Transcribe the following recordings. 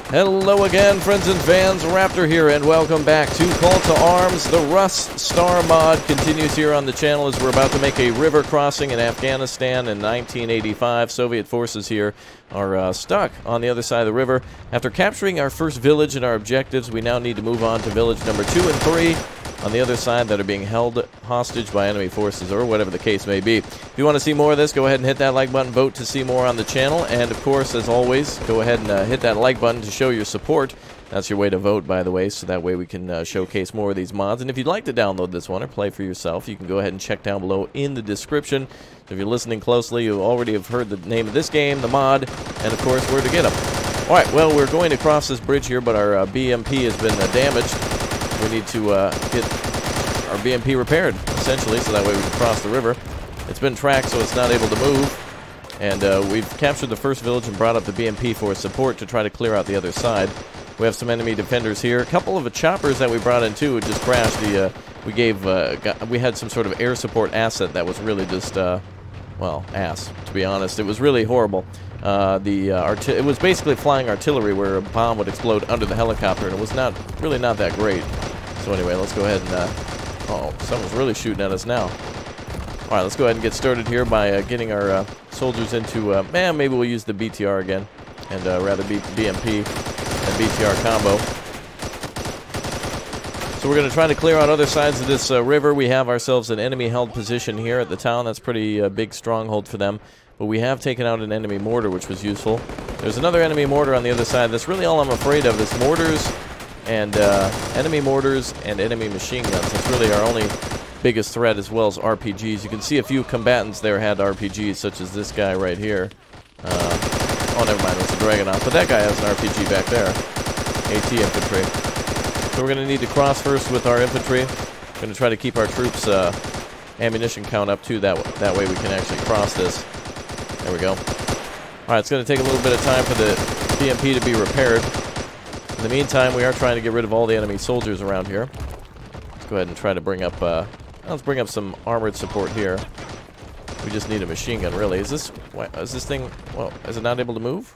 Hello again, friends and fans. Raptor here, and welcome back to Call to Arms. The Rust Star mod continues here on the channel as we're about to make a river crossing in Afghanistan in 1985. Soviet forces here are stuck on the other side of the river. After capturing our first village and our objectives, we now need to move on to village number 2 and 3 on the other side that are being held hostage by enemy forces, or whatever the case may be. If you want to see more of this, go ahead and hit that like button, vote to see more on the channel, and of course, as always, go ahead and hit that like button to show your support. That's your way to vote, by the way, so that way we can showcase more of these mods. And if you'd like to download this one or play for yourself, you can go ahead and check down below in the description. So if you're listening closely, you already have heard the name of this game, the mod, and of course, where to get them. Alright, well, we're going to cross this bridge here, but our BMP has been damaged. We need to get our BMP repaired, essentially, so that way we can cross the river. It's been tracked, so it's not able to move. And we've captured the first village and brought up the BMP for support to try to clear out the other side. We have some enemy defenders here. A couple of choppers that we brought in, too, just crashed. We had some sort of air support asset that was really just, well, ass, to be honest. It was really horrible. It was basically flying artillery where a bomb would explode under the helicopter, and it was really not that great. So anyway, let's go ahead and, oh, someone's really shooting at us now. Alright, let's go ahead and get started here by getting our soldiers into, maybe we'll use the BTR again, and rather BMP and BTR combo. So we're going to try to clear out other sides of this river. We have ourselves an enemy-held position here at the town. That's a pretty big stronghold for them. But we have taken out an enemy mortar, which was useful. There's another enemy mortar on the other side. That's really all I'm afraid of is mortars and enemy mortars and enemy machine guns. That's really our only biggest threat, as well as RPGs. You can see a few combatants there had RPGs, such as this guy right here. Oh, never mind, it's a Dragonaut. But that guy has an RPG back there. AT infantry. So we're going to need to cross first with our infantry. We're going to try to keep our troops' ammunition count up, too. That way we can actually cross this. There we go. Alright, it's going to take a little bit of time for the BMP to be repaired. In the meantime, we are trying to get rid of all the enemy soldiers around here. Let's go ahead and try to bring up, let's bring up some armored support here. We just need a machine gun, really. Is this thing, well, is it not able to move?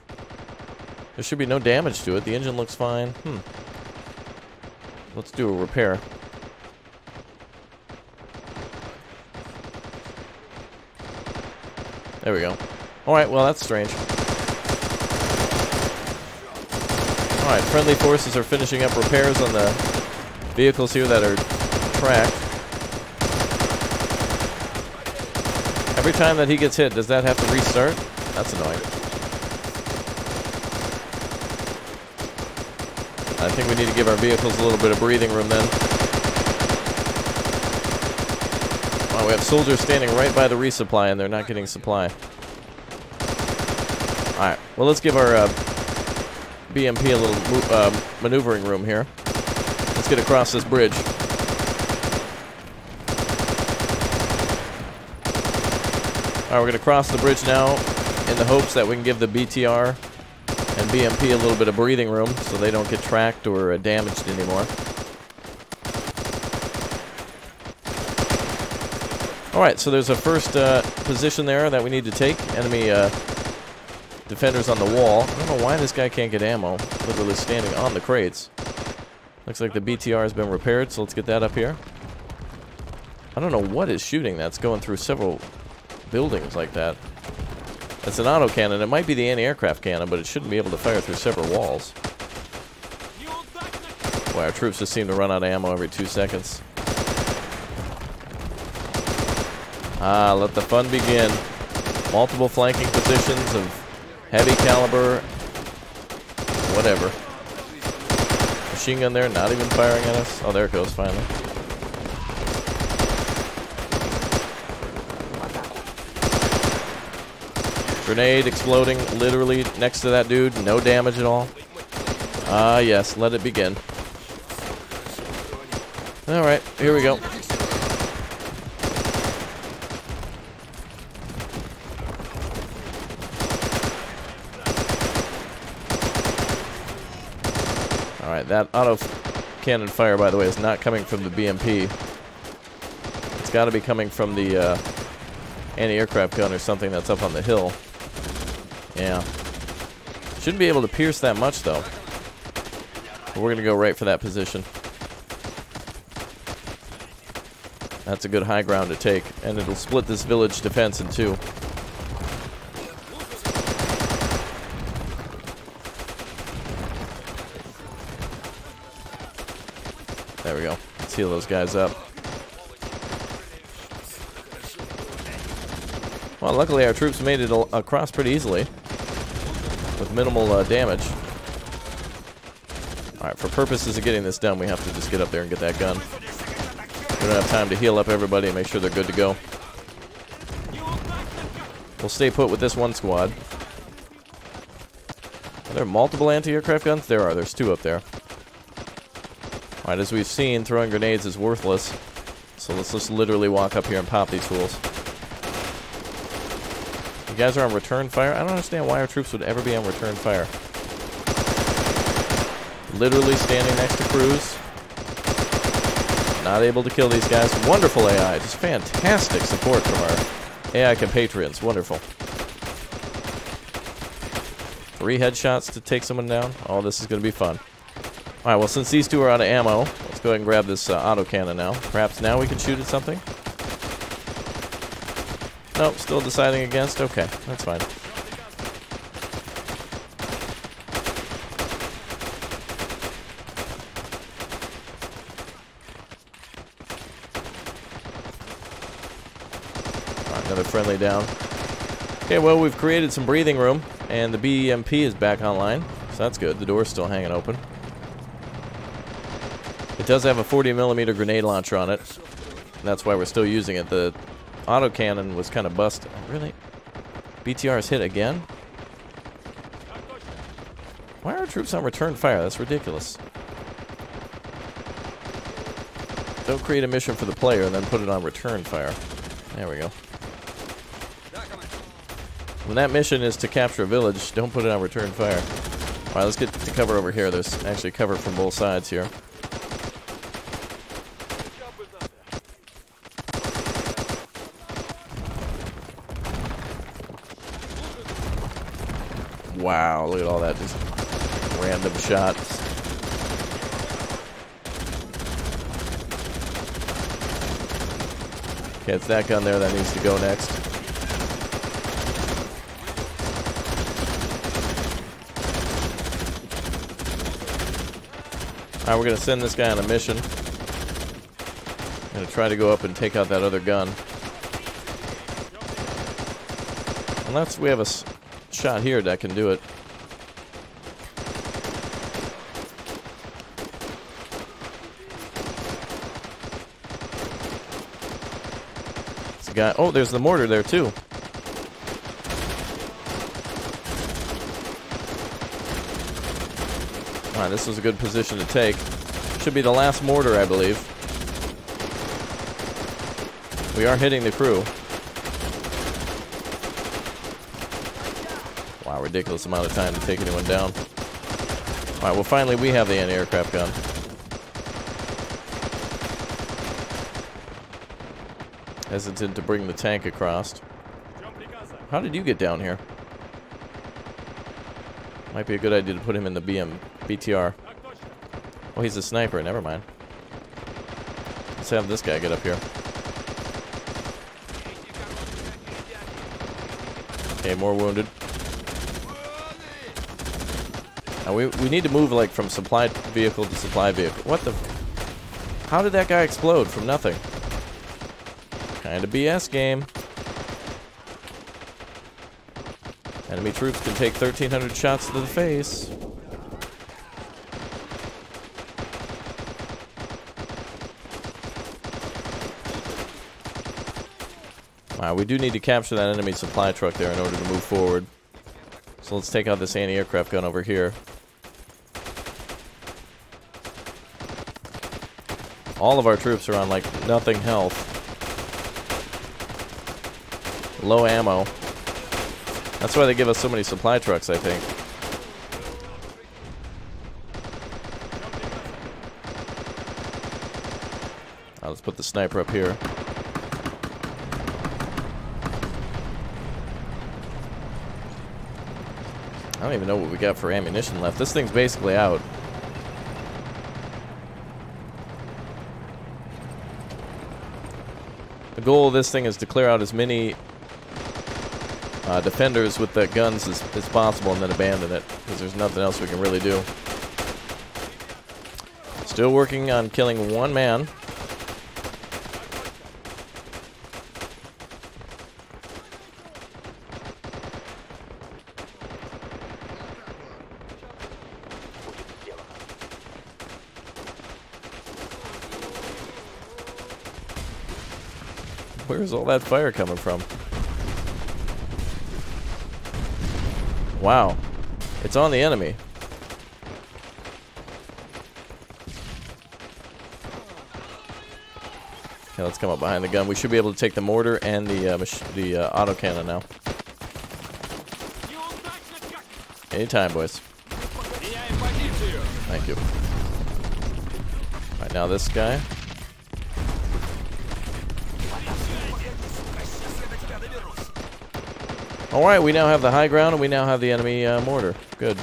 There should be no damage to it. The engine looks fine. Let's do a repair. There we go. Alright, well, that's strange. Alright, friendly forces are finishing up repairs on the vehicles here that are tracked. Every time that he gets hit, does that have to restart? That's annoying. I think we need to give our vehicles a little bit of breathing room then. Oh, we have soldiers standing right by the resupply, and they're not getting supply. Alright, well, let's give our BMP a little maneuvering room here. Let's get across this bridge. Alright, we're going to cross the bridge now in the hopes that we can give the BTR and BMP a little bit of breathing room so they don't get tracked or damaged anymore. Alright, so there's a first position there that we need to take. Enemy defenders on the wall. I don't know why this guy can't get ammo. Literally standing on the crates. Looks like the BTR has been repaired, so let's get that up here. I don't know what is shooting. That's going through several buildings like that. It's an autocannon. It might be the anti-aircraft cannon, but it shouldn't be able to fire through several walls. Boy, our troops just seem to run out of ammo every 2 seconds. Ah, let the fun begin. Multiple flanking positions of heavy caliber, whatever. Machine gun there, not even firing at us. Oh, there it goes, finally. Grenade exploding literally next to that dude. No damage at all. Ah, yes, let it begin. Alright, here we go. Alright, that auto cannon fire, by the way, is not coming from the BMP. It's got to be coming from the anti-aircraft gun or something that's up on the hill. Yeah. Shouldn't be able to pierce that much, though. We're going to go right for that position. That's a good high ground to take, and it'll split this village defense in two. There we go. Let's heal those guys up. Well, luckily our troops made it across pretty easily with minimal damage. Alright, for purposes of getting this done, we have to just get up there and get that gun. We don't have time to heal up everybody and make sure they're good to go. We'll stay put with this one squad. Are there multiple anti-aircraft guns? There are. There's two up there. Alright, as we've seen, throwing grenades is worthless. So let's just literally walk up here and pop these fools. You guys are on return fire? I don't understand why our troops would ever be on return fire. Literally standing next to crews. Not able to kill these guys. Wonderful AI. Just fantastic support from our AI compatriots. Wonderful. 3 headshots to take someone down. Oh, this is going to be fun. Alright, well, since these two are out of ammo, let's go ahead and grab this autocannon now. Perhaps now we can shoot at something? Nope, still deciding against? Okay, that's fine. Alright, another friendly down. Okay, well, we've created some breathing room, and the BEMP is back online, so that's good. The door's still hanging open. It does have a 40mm grenade launcher on it. And that's why we're still using it. The autocannon was kind of busted. Really? BTR is hit again? Why are our troops on return fire? That's ridiculous. Don't create a mission for the player and then put it on return fire. There we go. When that mission is to capture a village, don't put it on return fire. Alright, let's get to cover over here. There's actually cover from both sides here. Wow, look at all that just random shots. Okay, it's that gun there that needs to go next. Alright, we're going to send this guy on a mission. I'm going to try to go up and take out that other gun. Unless we have a shot here that can do it. It's a guy. Oh, there's the mortar there too. Alright, this was a good position to take. Should be the last mortar, I believe. We are hitting the crew. Wow, ridiculous amount of time to take anyone down. Alright, well finally we have the anti-aircraft gun. Hesitant to bring the tank across. How did you get down here? Might be a good idea to put him in the BTR. Oh, he's a sniper, never mind. Let's have this guy get up here. Okay, more wounded. Now we need to move like from supply vehicle to supply vehicle. What the? How did that guy explode from nothing? Kind of BS game. Enemy troops can take 1,300 shots to the face. Wow, we do need to capture that enemy supply truck there in order to move forward. So let's take out this anti-aircraft gun over here. All of our troops are on like nothing health. Low ammo. That's why they give us so many supply trucks, I think. Let's put the sniper up here. I don't even know what we got for ammunition left. This thing's basically out. The goal of this thing is to clear out as many defenders with the guns as possible and then abandon it, because there's nothing else we can really do. Still working on killing one man. Where's all that fire coming from? Wow. It's on the enemy. Okay, let's come up behind the gun. We should be able to take the mortar and the autocannon now. Anytime, boys. Thank you. Alright, now this guy. Alright, we now have the high ground and we now have the enemy mortar. Good.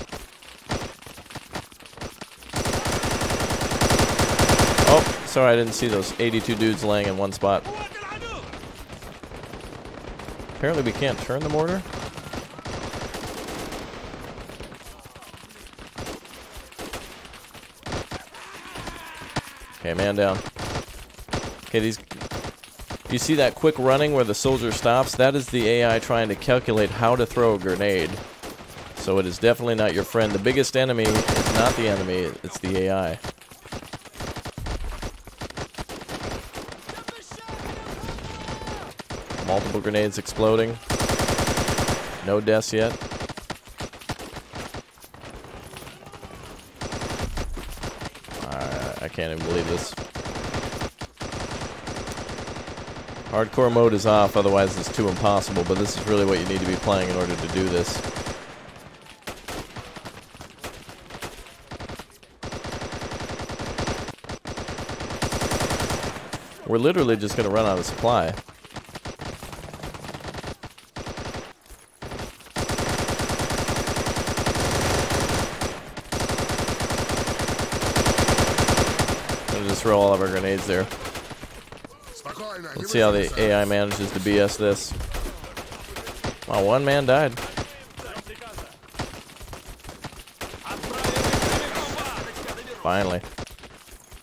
Oh, sorry, I didn't see those 82 dudes laying in one spot. Apparently we can't turn the mortar. Okay, man down. Okay, these... You see that quick running where the soldier stops? That is the AI trying to calculate how to throw a grenade. So it is definitely not your friend. The biggest enemy is not the enemy, it's the AI. Multiple grenades exploding. No deaths yet. I can't even believe this. Hardcore mode is off, otherwise it's too impossible, but this is really what you need to be playing in order to do this. We're literally just going to run out of supply. I'm going to just throw all of our grenades there. Let's see how the AI manages to BS this. Wow, one man died. Finally.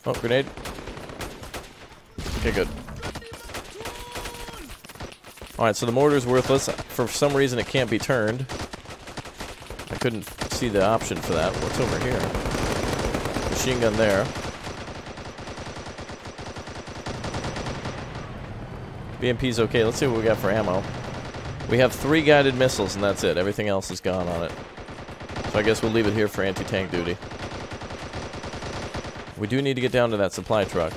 Oh, grenade. Okay, good. Alright, so the mortar's worthless. For some reason it can't be turned. I couldn't see the option for that. What's over here? Machine gun there. BMP's okay. Let's see what we got for ammo. We have 3 guided missiles and that's it. Everything else is gone on it. So I guess we'll leave it here for anti-tank duty. We do need to get down to that supply truck.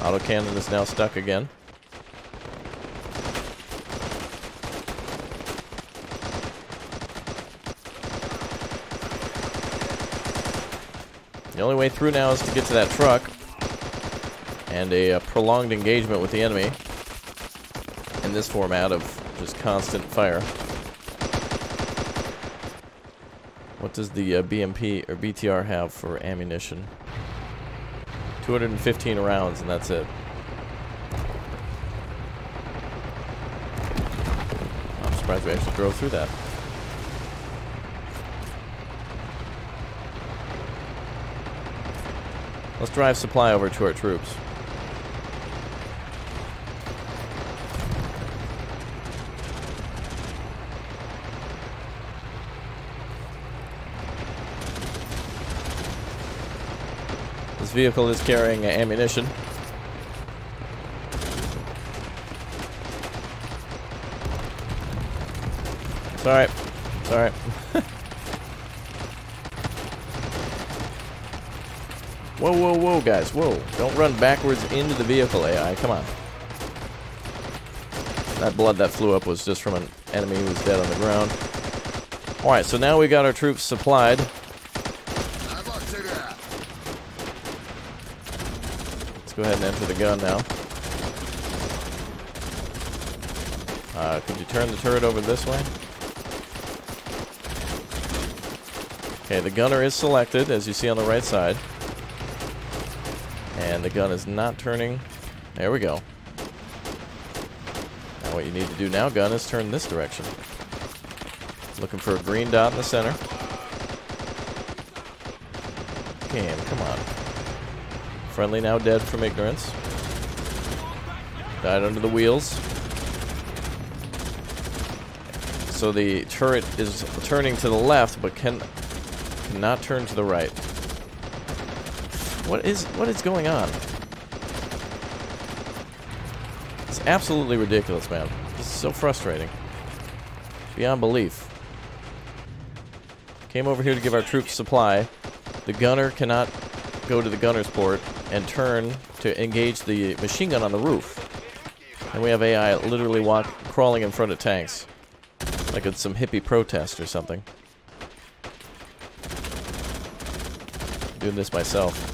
Autocannon is now stuck again. The only way through now is to get to that truck. And a prolonged engagement with the enemy in this format of just constant fire. What does the BMP or BTR have for ammunition? 215 rounds, and that's it. I'm surprised we actually drove through that. Let's drive supply over to our troops. This vehicle is carrying ammunition. It's alright. It's alright. Whoa, whoa, whoa, guys. Whoa. Don't run backwards into the vehicle, AI. Come on. That blood that flew up was just from an enemy who was dead on the ground. Alright, so now we got our troops supplied. Go ahead and enter the gun now. Could you turn the turret over this way? Okay, the gunner is selected, as you see on the right side. And the gun is not turning. There we go. Now what you need to do now, gun, is turn this direction. Looking for a green dot in the center. Game, come on. Friendly now dead from ignorance. Died under the wheels. So the turret is turning to the left, but cannot turn to the right. What is going on? It's absolutely ridiculous, man. This is so frustrating. Beyond belief. Came over here to give our troops supply. The gunner cannot go to the gunner's port and turn to engage the machine gun on the roof. And we have AI literally crawling in front of tanks. Like it's some hippie protest or something. I'm doing this myself.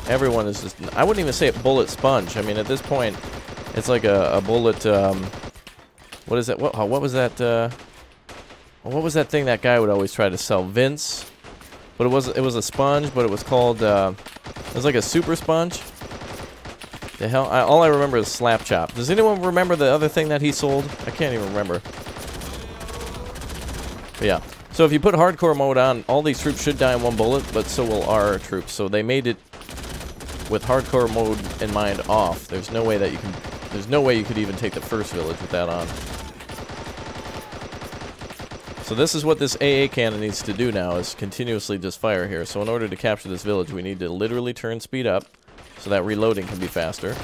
Everyone is just... I wouldn't even say a bullet sponge. I mean, at this point, it's like a bullet... what is that? What was that... what was that thing that guy would always try to sell? Vince? But it was a sponge, but it was called... it was like a super sponge. The hell? All I remember is Slap Chop. Does anyone remember the other thing that he sold? I can't even remember. But yeah. So if you put hardcore mode on, all these troops should die in one bullet, but so will our troops. So they made it with hardcore mode in mind off. There's no way that you can... There's no way you could even take the first village with that on. So this is what this AA cannon needs to do now, is continuously just fire here. So in order to capture this village, we need to literally turn speed up so that reloading can be faster.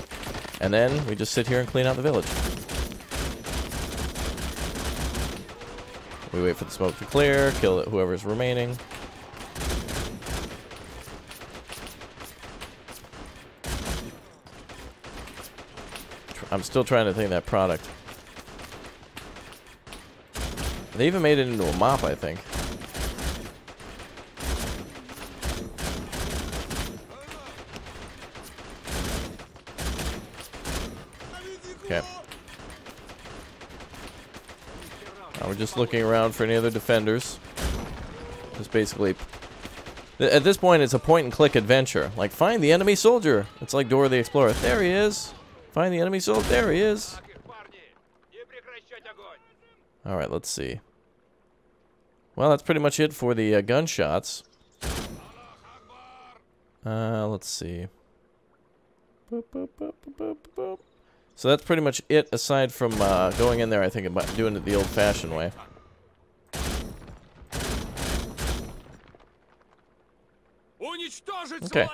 And then we just sit here and clean out the village. We wait for the smoke to clear, kill whoever's remaining. I'm still trying to think of that product. They even made it into a mop, I think. Okay. Now we're just looking around for any other defenders. Just basically... At this point, it's a point-and-click adventure. Like, find the enemy soldier. It's like Dora the Explorer. There he is. Find the enemy soldier. There he is. Alright, let's see. Well, that's pretty much it for the gunshots. Let's see. Boop, boop, boop, boop, boop. So that's pretty much it, aside from going in there, I think, about doing it the old-fashioned way. Okay,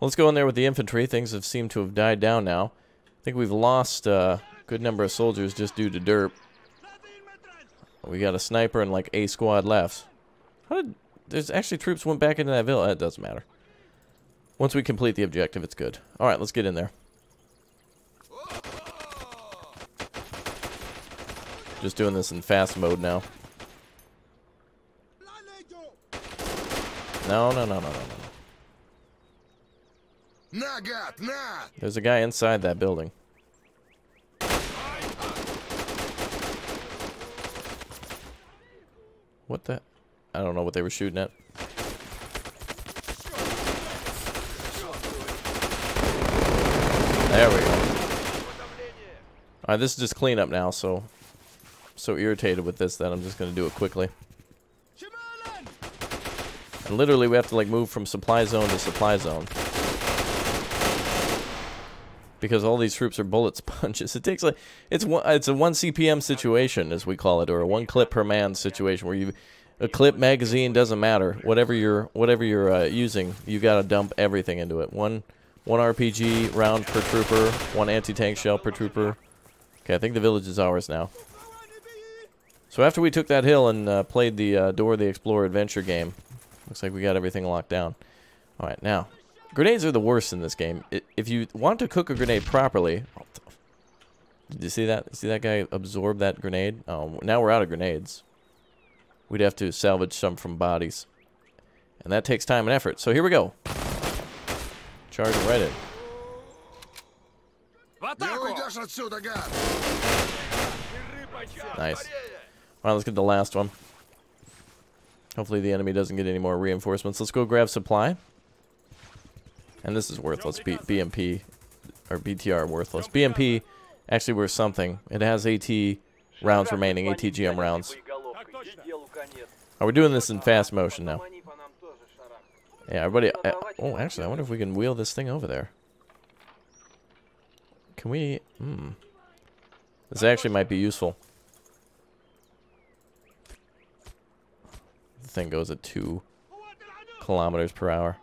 let's go in there with the infantry. Things have seemed to have died down now. I think we've lost a good number of soldiers just due to derp. We got a sniper and like a squad left. How did... There's actually troops went back into that village. It doesn't matter. Once we complete the objective, it's good. Alright, let's get in there. Just doing this in fast mode now. No, no, no, no, no, no. There's a guy inside that building. What the? I don't know what they were shooting at. There we go. Alright, this is just cleanup now, so... So irritated with this that I'm just going to do it quickly. And literally we have to like move from supply zone to supply zone. Because all these troops are bullet sponges. It takes like... It's a 1 CPM situation, as we call it, or a 1 clip per man situation, where you... A clip, magazine, doesn't matter. Whatever you're using, you gotta dump everything into it. One RPG round per trooper, 1 anti-tank shell per trooper. Okay, I think the village is ours now. So after we took that hill and played the Dora the Explorer adventure game, looks like we got everything locked down. Alright, now, grenades are the worst in this game. If you want to cook a grenade properly... Did you see that? See that guy absorb that grenade? Oh, now we're out of grenades. We'd have to salvage some from bodies. And that takes time and effort. So here we go. Charge right in. Nice. Alright, let's get the last one. Hopefully the enemy doesn't get any more reinforcements. Let's go grab supply. And this is worthless. BMP or BTR worthless. BMP actually worth something. It has AT rounds remaining, ATGM rounds. Oh, we're doing this in fast motion now. Yeah, everybody. Oh, actually, I wonder if we can wheel this thing over there. Can we? This actually might be useful. The thing goes at 2 kilometers per hour.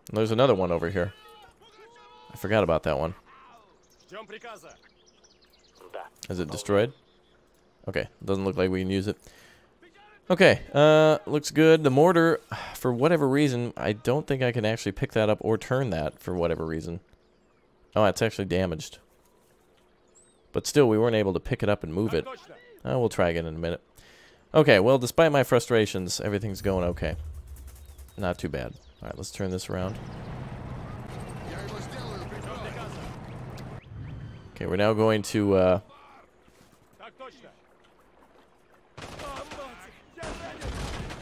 And there's another one over here. I forgot about that one. Is it destroyed? Okay, doesn't look like we can use it. Okay, looks good. The mortar, for whatever reason, I don't think I can actually pick that up or turn that for whatever reason. Oh, it's actually damaged. But still, we weren't able to pick it up and move it. We'll try again in a minute. Okay, well, despite my frustrations, everything's going okay. Not too bad. Alright, let's turn this around. Okay, we're now going to,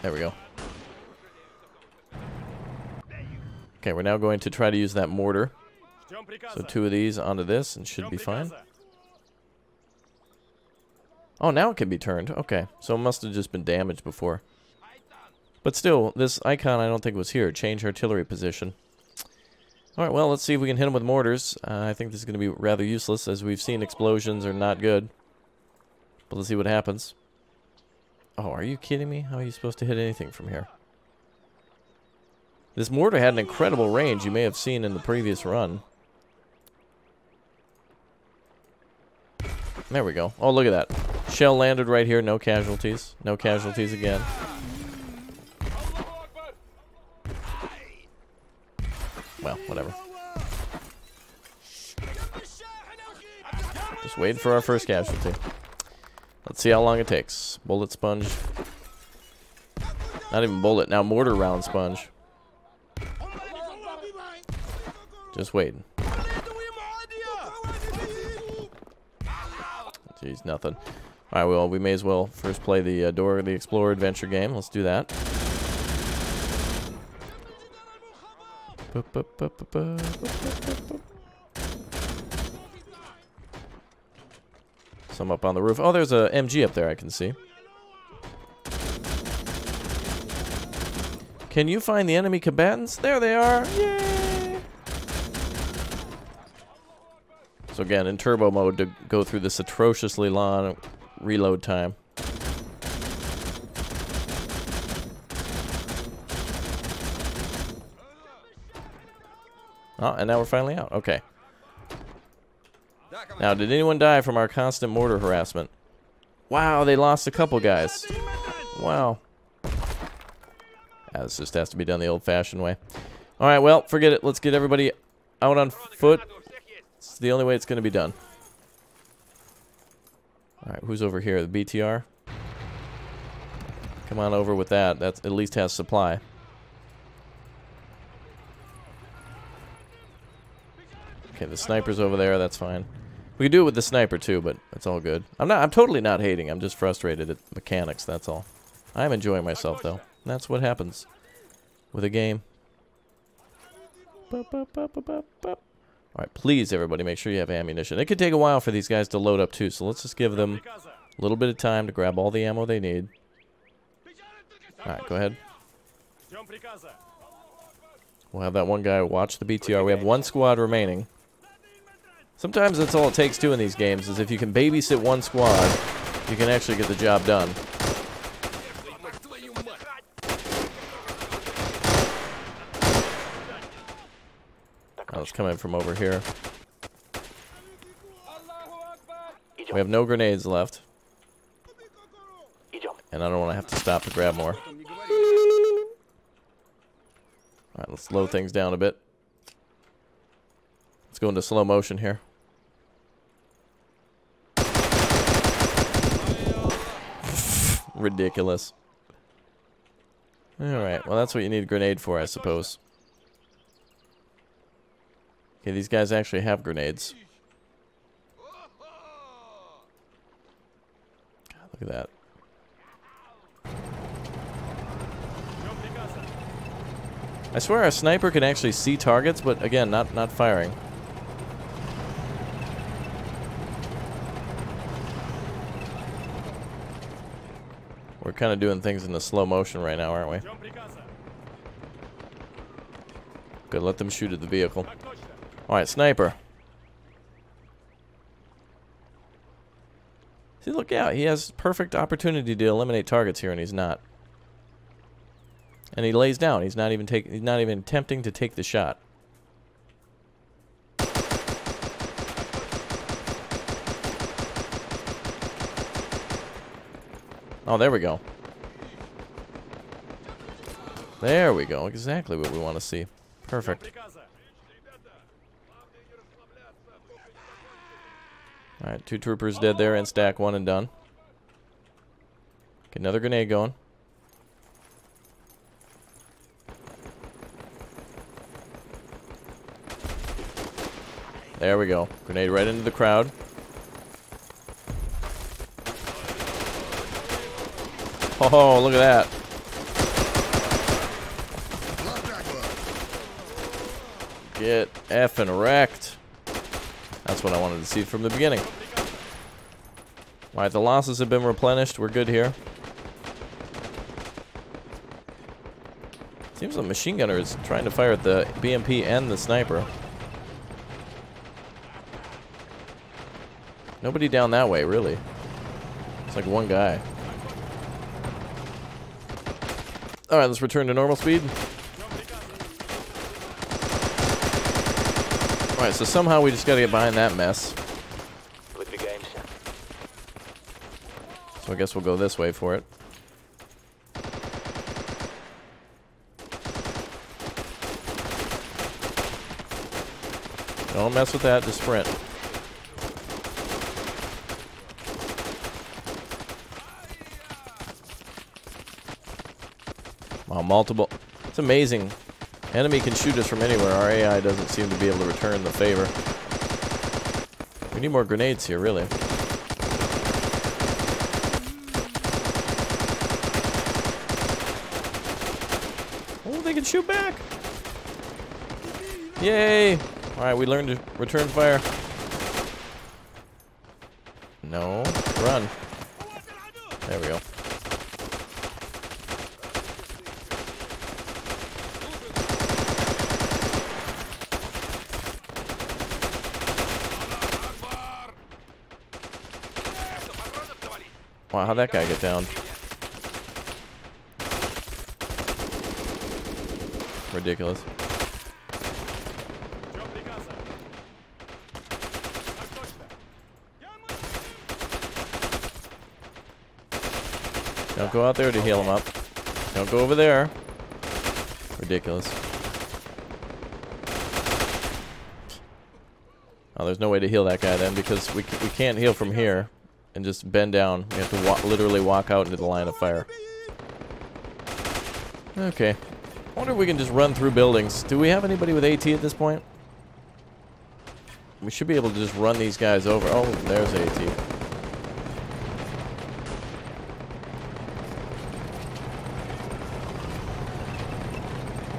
there we go. Okay, we're now going to try to use that mortar. So 2 of these onto this and should be fine. Oh, now it can be turned. Okay, so it must have just been damaged before. But still, this icon I don't think was here. Change artillery position. Alright, well, let's see if we can hit them with mortars. I think this is going to be rather useless, as we've seen explosions are not good. But let's see what happens. Oh, are you kidding me? How are you supposed to hit anything from here? This mortar had an incredible range you may have seen in the previous run. There we go. Oh, look at that. Shell landed right here. No casualties. No casualties again. Well, whatever. Just waiting for our first casualty. Let's see how long it takes. Bullet sponge. Not even bullet. Now mortar round sponge. Just waiting. Jeez, nothing. Alright, well, we may as well first play the Dora the Explorer adventure game. Let's do that. Some up on the roof. Oh, there's a MG up there I can see. Can you find the enemy combatants? There they are! Yay! So again, in turbo mode to go through this atrociously long reload time. Oh, and now we're finally out. Okay. Now, did anyone die from our constant mortar harassment? Wow, they lost a couple guys. Wow. This just has to be done the old-fashioned way. Alright, well, forget it. Let's get everybody out on foot. It's the only way it's going to be done. Alright, who's over here? The BTR? Come on over with that. That at least has supply. Okay, the sniper's over there. That's fine. We can do it with the sniper too, but it's all good. I'm totally not hating. I'm just frustrated at mechanics, that's all. I'm enjoying myself though. That's what happens with a game. Alright, please everybody make sure you have ammunition. It could take a while for these guys to load up too, so let's just give them a little bit of time to grab all the ammo they need. Alright, go ahead. We'll have that one guy watch the BTR. We have one squad remaining. Sometimes that's all it takes too in these games, is if you can babysit one squad, you can actually get the job done. Oh, it's coming from over here. We have no grenades left. And I don't want to have to stop to grab more. Alright, let's slow things down a bit. Let's go into slow motion here. Ridiculous. Alright, well that's what you need a grenade for, I suppose. Okay, these guys actually have grenades. God, look at that. I swear our sniper can actually see targets, but again, not firing. We're kind of doing things in the slow motion right now, aren't we? Good, let them shoot at the vehicle. Alright, sniper. See, look out. He has perfect opportunity to eliminate targets here, and he's not. And he lays down. He's not even attempting to take the shot. Oh, there we go. There we go. Exactly what we want to see. Perfect. Alright, 2 troopers dead there, and stack 1 and done. Get another grenade going. There we go. Grenade right into the crowd. Oh, look at that. Get effing wrecked. That's what I wanted to see from the beginning. Alright, the losses have been replenished. We're good here. Seems the machine gunner is trying to fire at the BMP and the sniper. Nobody down that way, really. It's like one guy. Alright, let's return to normal speed. Alright, so somehow we just gotta get behind that mess. So I guess we'll go this way for it. Don't mess with that, just sprint. Wow, multiple. It's amazing. Enemy can shoot us from anywhere. Our AI doesn't seem to be able to return the favor. We need more grenades here, really. Oh, they can shoot back! Yay! Alright, we learned to return fire. No. Run. There we go. Wow, how'd that guy get down? Ridiculous. Don't go out there to heal him up. Don't go over there. Ridiculous. Oh, there's no way to heal that guy then, because we can't heal from here and just bend down. We have to literally walk out into the line of fire. Okay. I wonder if we can just run through buildings. Do we have anybody with AT at this point? We should be able to just run these guys over. Oh, there's AT.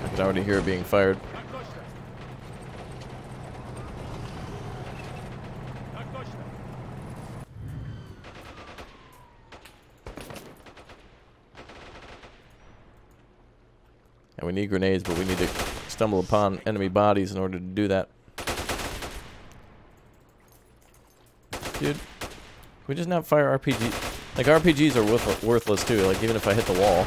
I can already hear it being fired. And we need grenades, but we need to stumble upon enemy bodies in order to do that. Dude, can we just not fire RPG? Like, RPGs are worthless too, like, even if I hit the wall.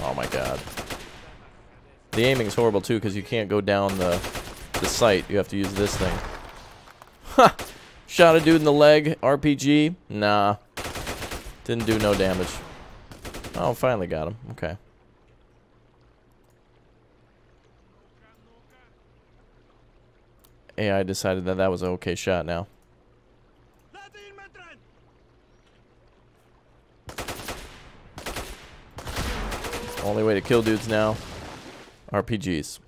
Oh my god. The aiming is horrible too, because you can't go down the sight. You have to use this thing. Ha! Shot a dude in the leg. RPG? Nah. Didn't do no damage. Oh, finally got him. Okay. AI decided that that was an okay shot now. Only way to kill dudes now. RPGs.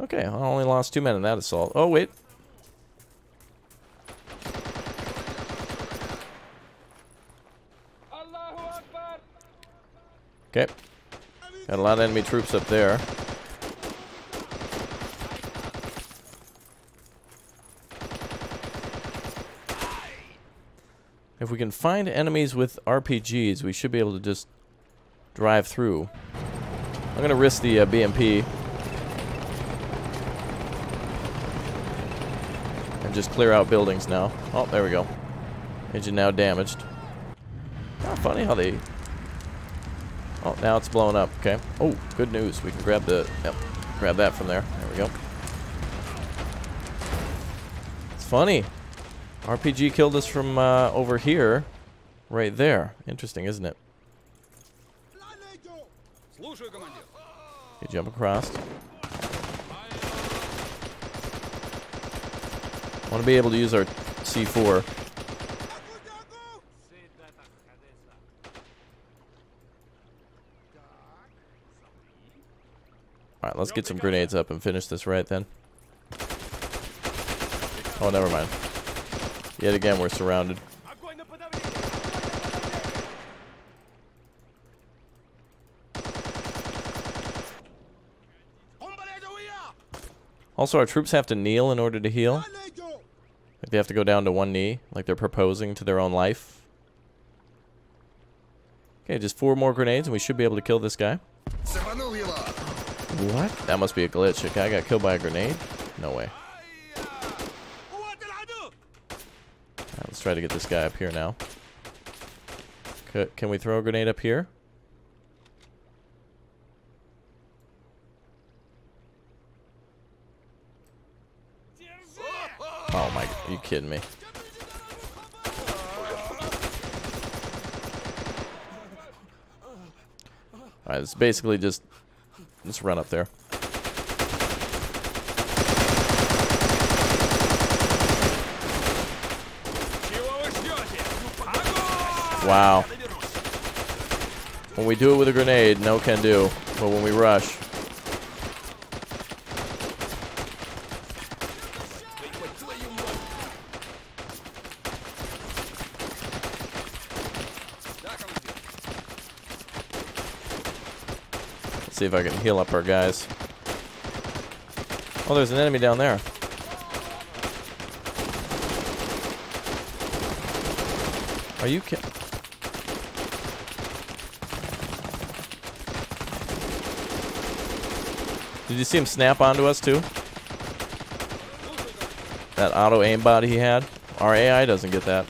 Okay, I only lost 2 men in that assault. Oh, wait. Okay. Got a lot of enemy troops up there. If we can find enemies with RPGs, we should be able to just drive through. I'm going to risk the BMP. And just clear out buildings now. Oh, there we go. Engine now damaged. Oh, funny how they... Oh, now it's blowing up. Okay. Oh, good news. We can grab the... Yep. Grab that from there. There we go. It's funny. RPG killed us from over here. Right there. Interesting, isn't it? Okay, jump across. I want to be able to use our C4. Alright, let's get some grenades up and finish this right then. Oh, never mind. Yet again, we're surrounded. Also, our troops have to kneel in order to heal. Like they have to go down to one knee, like they're proposing to their own life. Okay, just 4 more grenades and we should be able to kill this guy. What? That must be a glitch. A guy got killed by a grenade? No way. Right, let's try to get this guy up here now. Can we throw a grenade up here? Oh my, are you kidding me? Alright, it's basically just run up there. Wow. When we do it with a grenade, no can do. But when we rush... Let's see if I can heal up our guys. Oh, there's an enemy down there. Are you kidding? Did you see him snap onto us too? That auto aimbot he had? Our AI doesn't get that.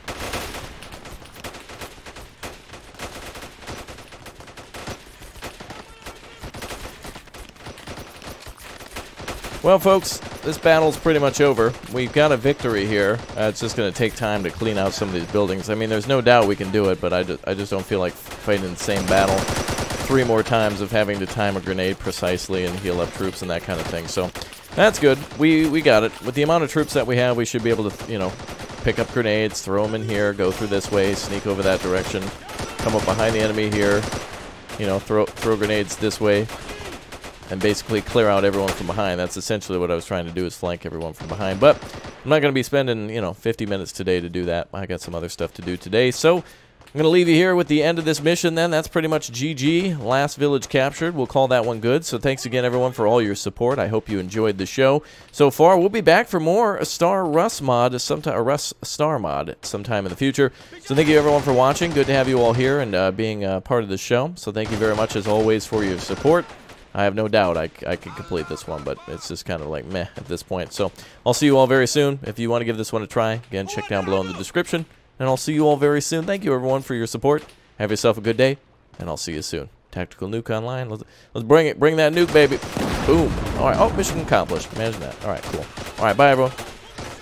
Well, folks, this battle's pretty much over. We've got a victory here. It's just going to take time to clean out some of these buildings. I mean, there's no doubt we can do it, but I just don't feel like fighting the same battle 3 more times of having to time a grenade precisely and heal up troops and that kind of thing. So that's good. We got it. With the amount of troops that we have, we should be able to, you know, pick up grenades, throw them in here, go through this way, sneak over that direction, come up behind the enemy here, you know, throw grenades this way, and basically clear out everyone from behind. That's essentially what I was trying to do, is flank everyone from behind. But I'm not going to be spending, you know, 50 minutes today to do that. I got some other stuff to do today. So I'm going to leave you here with the end of this mission then. That's pretty much GG. Last village captured. We'll call that one good. So thanks again, everyone, for all your support. I hope you enjoyed the show so far. We'll be back for more Star Rust mod sometime, Rust Star mod sometime in the future. So thank you, everyone, for watching. Good to have you all here and being part of the show. So thank you very much, as always, for your support. I have no doubt I could complete this one, but it's just kind of like meh at this point. So I'll see you all very soon. If you want to give this one a try, again, check down below in the description. And I'll see you all very soon. Thank you, everyone, for your support. Have yourself a good day, and I'll see you soon. Tactical Nuke Online. Let's bring it. Bring that nuke, baby. Boom. All right. Oh, mission accomplished. Imagine that. All right, cool. All right, bye, everyone.